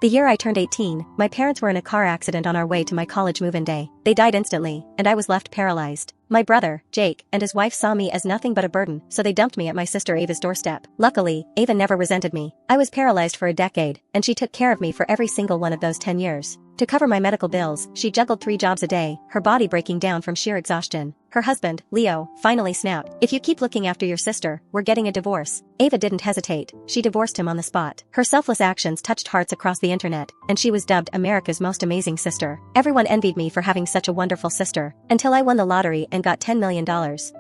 The year I turned 18, my parents were in a car accident on our way to my college move-in day. They died instantly, and I was left paralyzed. My brother, Jake, and his wife saw me as nothing but a burden, so they dumped me at my sister Ava's doorstep. Luckily, Ava never resented me. I was paralyzed for a decade, and she took care of me for every single one of those 10 years. To cover my medical bills, she juggled 3 jobs a day, her body breaking down from sheer exhaustion. Her husband, Leo, finally snapped. "If you keep looking after your sister, we're getting a divorce." Ava didn't hesitate. She divorced him on the spot. Her selfless actions touched hearts across the internet, and she was dubbed America's most amazing sister. Everyone envied me for having such a wonderful sister, until I won the lottery and got $10 million.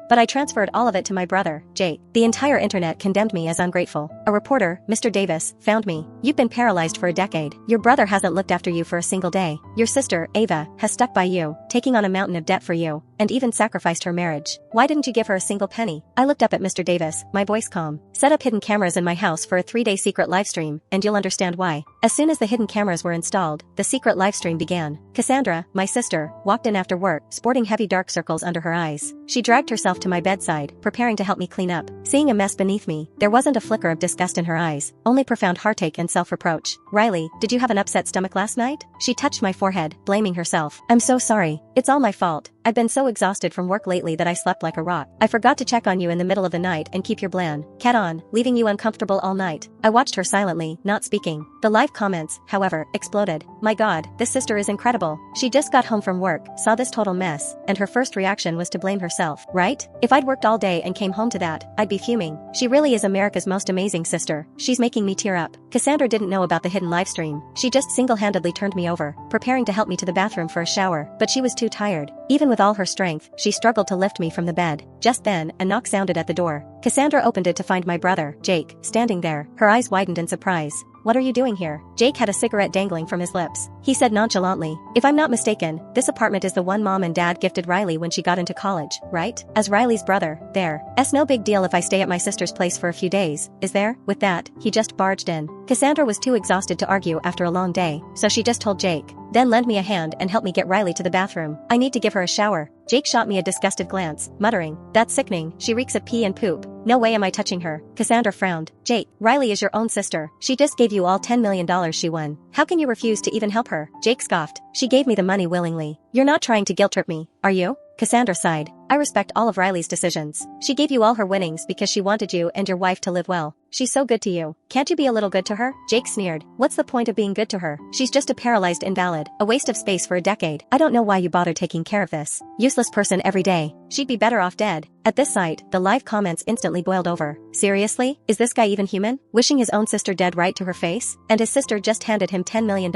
But I transferred all of it to my brother, Jake. The entire internet condemned me as ungrateful. A reporter, Mr. Davis, found me. "You've been paralyzed for a decade. Your brother hasn't looked after you for a single day. Your sister, Ava, has stuck by you, taking on a mountain of debt for you, and even sacrificed her marriage. Why didn't you give her a single penny?" I looked up at Mr. Davis, my voice calm. "Set up hidden cameras in my house for a 3-day secret livestream, and you'll understand why." As soon as the hidden cameras were installed, the secret livestream began. Cassandra, my sister, walked in after work, sporting heavy dark circles under her eyes. She dragged herself to my bedside, preparing to help me clean up. Seeing a mess beneath me, there wasn't a flicker of disgust in her eyes, only profound heartache and self-reproach. "Riley, did you have an upset stomach last night?" She touched my forehead, blaming herself. "I'm so sorry. It's all my fault. I've been so exhausted from work lately that I slept like a rock. I forgot to check on you in the middle of the night and keep your bland cat on, leaving you uncomfortable all night." I watched her silently, not speaking. The live comments, however, exploded. "My God, this sister is incredible. She just got home from work, saw this total mess, and her first reaction was to blame herself, right? If I'd worked all day and came home to that, I'd be fuming. She really is America's most amazing sister. She's making me tear up." Cassandra didn't know about the hidden livestream. She just single-handedly turned me over, preparing to help me to the bathroom for a shower, but she was too tired. Even with all her strength, she struggled to lift me from the bed. Just then, a knock sounded at the door. Cassandra opened it to find my brother, Jake, standing there. Her eyes widened in surprise. "What are you doing here?" Jake had a cigarette dangling from his lips. He said nonchalantly, "If I'm not mistaken, this apartment is the one Mom and Dad gifted Riley when she got into college, right? As Riley's brother, there's no big deal if I stay at my sister's place for a few days, is there?" With that, he just barged in. Cassandra was too exhausted to argue after a long day, so she just told Jake, "Then lend me a hand and help me get Riley to the bathroom. I need to give her a shower." Jake shot me a disgusted glance, muttering, "That's sickening. She reeks of pee and poop. No way am I touching her." Cassandra frowned. "Jake, Riley is your own sister. She just gave you all $10 million she won. How can you refuse to even help her?" Jake scoffed. "She gave me the money willingly. You're not trying to guilt-trip me, are you?" Cassandra sighed. "I respect all of Riley's decisions. She gave you all her winnings because she wanted you and your wife to live well. She's so good to you. Can't you be a little good to her?" Jake sneered. "What's the point of being good to her? She's just a paralyzed invalid, a waste of space for a decade. I don't know why you bother taking care of this useless person every day. She'd be better off dead." At this sight, the live comments instantly boiled over. Seriously? Is this guy even human? Wishing his own sister dead right to her face? And his sister just handed him $10 million.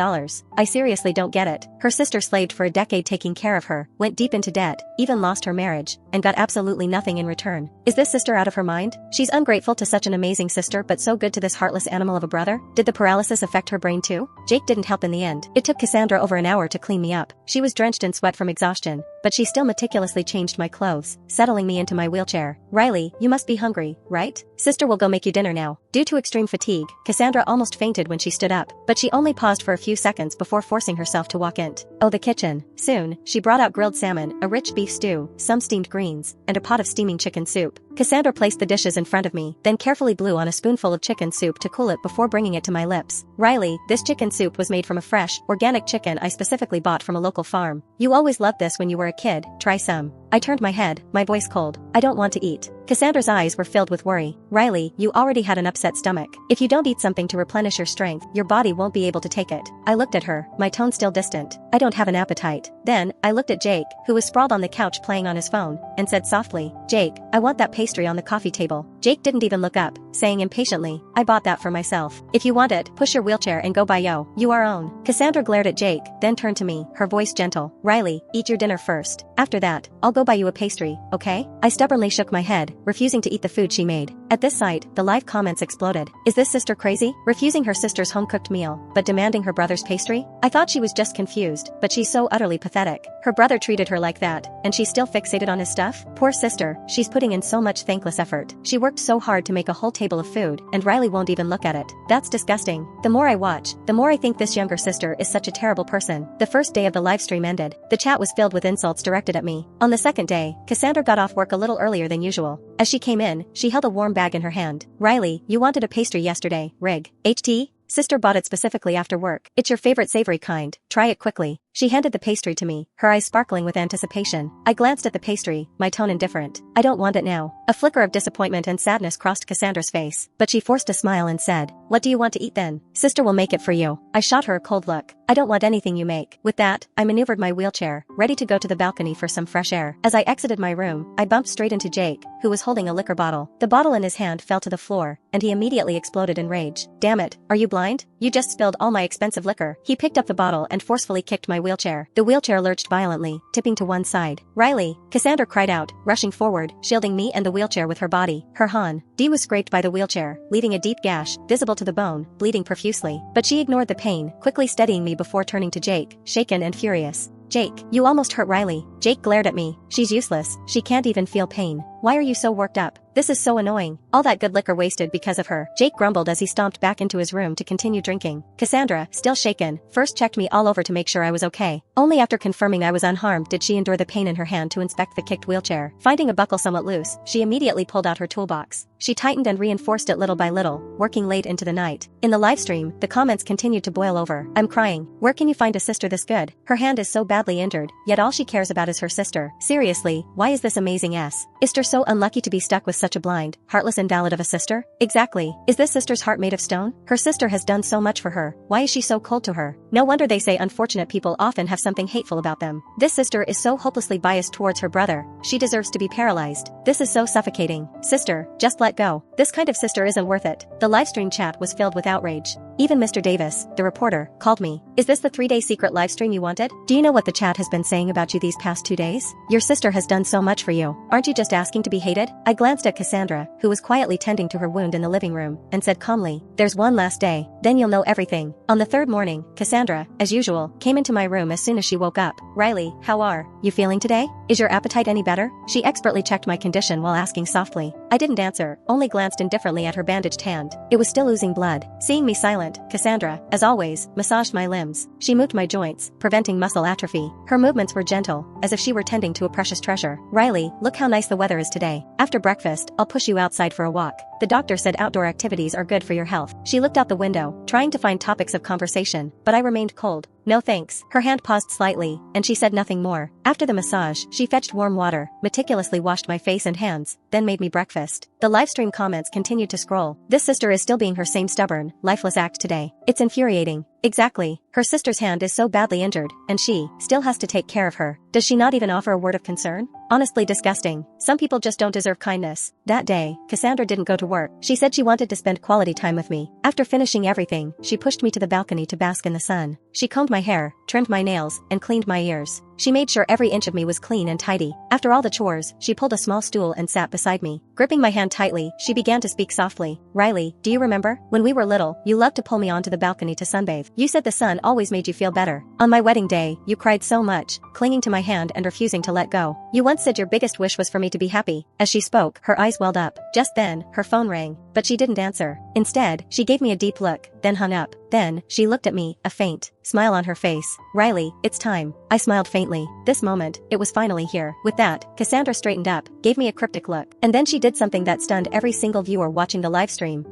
I seriously don't get it. Her sister slaved for a decade taking care of her, went deep into debt, even lost her marriage, and got absolutely nothing in return. Is this sister out of her mind? She's ungrateful to such an amazing sister but so good to this heartless animal of a brother? Did the paralysis affect her brain too? Jake didn't help in the end. It took Cassandra over an hour to clean me up. She was drenched in sweat from exhaustion, but she still meticulously changed my clothes, settling me into my wheelchair. "Riley, you must be hungry, right? Sister will go make you dinner now." Due to extreme fatigue, Cassandra almost fainted when she stood up, but she only paused for a few seconds before forcing herself to walk into the kitchen. Soon, she brought out grilled salmon, a rich beef stew, some steamed greens, and a pot of steaming chicken soup. Cassandra placed the dishes in front of me, then carefully blew on a spoonful of chicken soup to cool it before bringing it to my lips. "Riley, this chicken soup was made from a fresh, organic chicken I specifically bought from a local farm. You always loved this when you were a kid, try some." I turned my head, my voice cold. "I don't want to eat." Cassandra's eyes were filled with worry. "Riley, you already had an upset stomach. If you don't eat something to replenish your strength, your body won't be able to take it." I looked at her, my tone still distant. "I don't have an appetite." Then, I looked at Jake, who was sprawled on the couch playing on his phone, and said softly, "Jake, I want that pastry on the coffee table." Jake didn't even look up, saying impatiently, "I bought that for myself. If you want it, push your wheelchair and go buy you our own." Cassandra glared at Jake, then turned to me, her voice gentle. "Riley, eat your dinner first. After that, I'll go buy you a pastry, okay?" I stubbornly shook my head, refusing to eat the food she made. At this sight, the live comments exploded. Is this sister crazy? Refusing her sister's home-cooked meal, but demanding her brother's pastry? I thought she was just confused, but she's so utterly pathetic. Her brother treated her like that, and she's still fixated on his stuff? Poor sister, she's putting in so much thankless effort. She worked so hard to make a whole table of food, and Riley won't even look at it. That's disgusting. The more I watch, the more I think this younger sister is such a terrible person. The first day of the livestream ended. The chat was filled with insults directed at me. On the second day, Cassandra got off work a little earlier than usual. As she came in, she held a warm bag in her hand. "Riley, you wanted a pastry yesterday, Rig. HT? Sister bought it specifically after work. It's your favorite savory kind. Try it quickly. She handed the pastry to me, her eyes sparkling with anticipation. I glanced at the pastry, my tone indifferent. I don't want it now. A flicker of disappointment and sadness crossed Cassandra's face, but she forced a smile and said, "What do you want to eat then? Sister will make it for you." I shot her a cold look. "I don't want anything you make." With that, I maneuvered my wheelchair, ready to go to the balcony for some fresh air. As I exited my room, I bumped straight into Jake, who was holding a liquor bottle. The bottle in his hand fell to the floor, and he immediately exploded in rage. "Damn it, are you blind? You just spilled all my expensive liquor." He picked up the bottle and forcefully kicked my wheelchair. The wheelchair lurched violently, tipping to one side. "Riley!" Cassandra cried out, rushing forward, shielding me and the wheelchair with her body. Her D was scraped by the wheelchair, leaving a deep gash, visible to the bone, bleeding profusely. But she ignored the pain, quickly steadying me before turning to Jake, shaken and furious. "Jake, you almost hurt Riley." Jake glared at me. "She's useless. She can't even feel pain. Why are you so worked up? This is so annoying. All that good liquor wasted because of her." Jake grumbled as he stomped back into his room to continue drinking. Cassandra, still shaken, first checked me all over to make sure I was okay. Only after confirming I was unharmed did she endure the pain in her hand to inspect the kicked wheelchair. Finding a buckle somewhat loose, she immediately pulled out her toolbox. She tightened and reinforced it little by little, working late into the night. In the livestream, the comments continued to boil over. "I'm crying. Where can you find a sister this good? Her hand is so badly injured, yet all she cares about is her sister. Seriously, why is this amazing Sister so unlucky to be stuck with such a blind, heartless invalid of a sister? Exactly. Is this sister's heart made of stone? Her sister has done so much for her. Why is she so cold to her? No wonder they say unfortunate people often have something hateful about them. This sister is so hopelessly biased towards her brother. She deserves to be paralyzed. This is so suffocating. Sister, just let go. This kind of sister isn't worth it." The livestream chat was filled with outrage. Even Mr. Davis, the reporter, called me. "Is this the 3-day secret livestream you wanted? Do you know what the chat has been saying about you these past 2 days? Your sister has done so much for you. Aren't you just asking to be hated?" I glanced at Cassandra, who was quietly tending to her wound in the living room, and said calmly, "There's one last day, then you'll know everything." On the third morning, Cassandra, as usual, came into my room as soon as she woke up. "Riley, how are you feeling today? Is your appetite any better?" She expertly checked my condition while asking softly. I didn't answer, only glanced indifferently at her bandaged hand. It was still oozing blood. Seeing me silent, Cassandra, as always, massaged my limbs. She moved my joints, preventing muscle atrophy. Her movements were gentle, as if she were tending to a precious treasure. "Riley, look how nice the weather is today. After breakfast, I'll push you outside for a walk. The doctor said outdoor activities are good for your health." She looked out the window, trying to find topics of conversation, but I remained cold. "No thanks." Her hand paused slightly, and she said nothing more. After the massage, she fetched warm water, meticulously washed my face and hands, then made me breakfast. The livestream comments continued to scroll. "This sister is still being her same stubborn, lifeless act today. It's infuriating." Exactly. Her sister's hand is so badly injured, and she still has to take care of her. Does she not even offer a word of concern? Honestly disgusting. Some people just don't deserve kindness. That day, Cassandra didn't go to work. She said she wanted to spend quality time with me. After finishing everything, she pushed me to the balcony to bask in the sun. She combed my hair, trimmed my nails, and cleaned my ears. She made sure every inch of me was clean and tidy. After all the chores, she pulled a small stool and sat beside me. Gripping my hand tightly, she began to speak softly. "Riley, do you remember? When we were little, you loved to pull me onto the balcony to sunbathe. You said the sun always made you feel better. On my wedding day, you cried so much, clinging to my hand and refusing to let go. You once said your biggest wish was for me to be happy." As she spoke, her eyes welled up. Just then, her phone rang, but she didn't answer. Instead, she gave me a deep look, then hung up. Then, she looked at me, a faint smile on her face. "Riley, it's time." I smiled faintly. This moment, it was finally here. With that, Cassandra straightened up, gave me a cryptic look, and then she did something that stunned every single viewer watching the livestream.